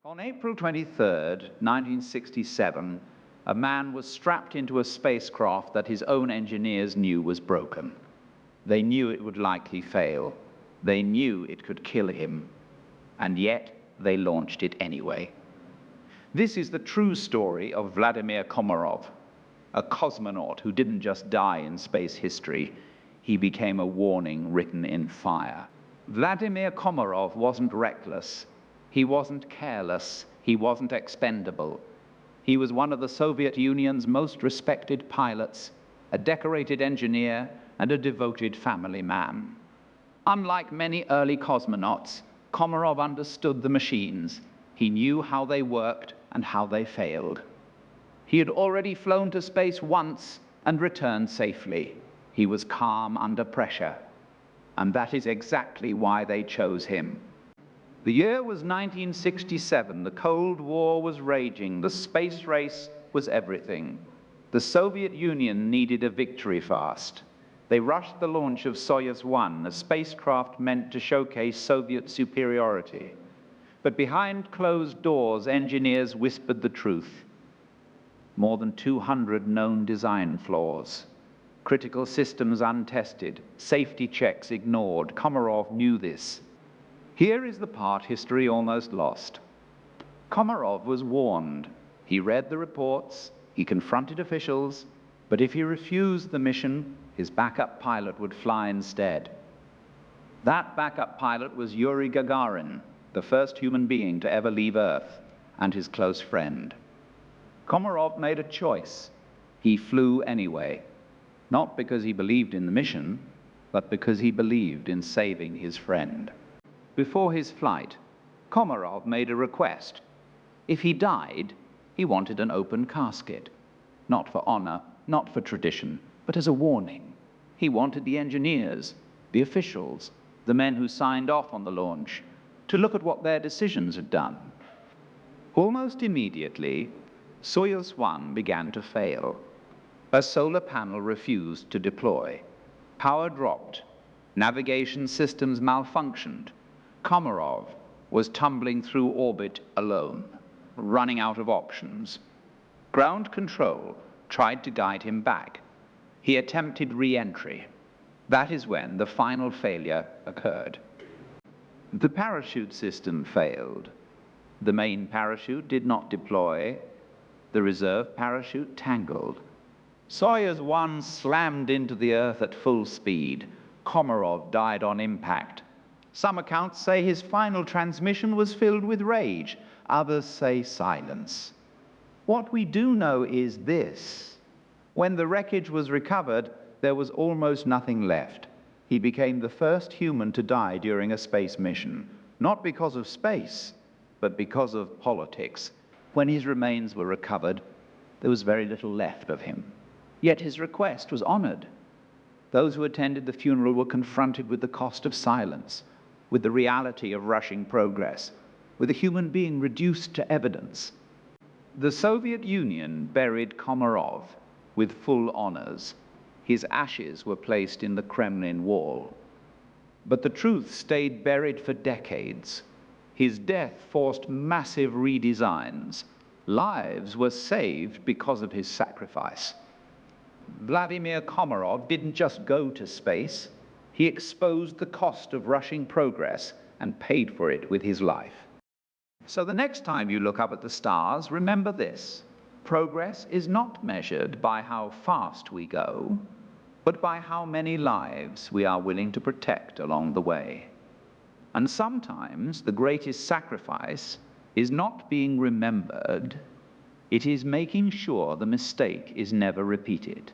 On April 23rd, 1967, a man was strapped into a spacecraft that his own engineers knew was broken. They knew it would likely fail. They knew it could kill him. And yet, they launched it anyway. This is the true story of Vladimir Komarov, a cosmonaut who didn't just die in space history. He became a warning written in fire. Vladimir Komarov wasn't reckless. He wasn't careless. He wasn't expendable. He was one of the Soviet Union's most respected pilots, a decorated engineer, and a devoted family man. Unlike many early cosmonauts, Komarov understood the machines. He knew how they worked and how they failed. He had already flown to space once and returned safely. He was calm under pressure. And that is exactly why they chose him. The year was 1967. The Cold War was raging. The space race was everything. The Soviet Union needed a victory fast. They rushed the launch of Soyuz 1, a spacecraft meant to showcase Soviet superiority. But behind closed doors, engineers whispered the truth. More than 200 known design flaws. Critical systems untested, safety checks ignored. Komarov knew this. Here is the part history almost lost. Komarov was warned. He read the reports, he confronted officials, but if he refused the mission, his backup pilot would fly instead. That backup pilot was Yuri Gagarin, the first human being to ever leave Earth, and his close friend. Komarov made a choice. He flew anyway, not because he believed in the mission, but because he believed in saving his friend. Before his flight, Komarov made a request. If he died, he wanted an open casket, not for honor, not for tradition, but as a warning. He wanted the engineers, the officials, the men who signed off on the launch, to look at what their decisions had done. Almost immediately, Soyuz 1 began to fail. A solar panel refused to deploy. Power dropped. Navigation systems malfunctioned. Komarov was tumbling through orbit alone, running out of options. Ground control tried to guide him back. He attempted re-entry. That is when the final failure occurred. The parachute system failed. The main parachute did not deploy. The reserve parachute tangled. Soyuz 1 slammed into the Earth at full speed. Komarov died on impact. Some accounts say his final transmission was filled with rage. Others say silence. What we do know is this. When the wreckage was recovered, there was almost nothing left. He became the first human to die during a space mission, not because of space, but because of politics. When his remains were recovered, there was very little left of him. Yet his request was honored. Those who attended the funeral were confronted with the cost of silence, with the reality of rushing progress, with a human being reduced to evidence. The Soviet Union buried Komarov with full honors. His ashes were placed in the Kremlin wall. But the truth stayed buried for decades. His death forced massive redesigns. Lives were saved because of his sacrifice. Vladimir Komarov didn't just go to space. He exposed the cost of rushing progress and paid for it with his life. So the next time you look up at the stars, remember this. Progress is not measured by how fast we go, but by how many lives we are willing to protect along the way. And sometimes the greatest sacrifice is not being remembered. It is making sure the mistake is never repeated.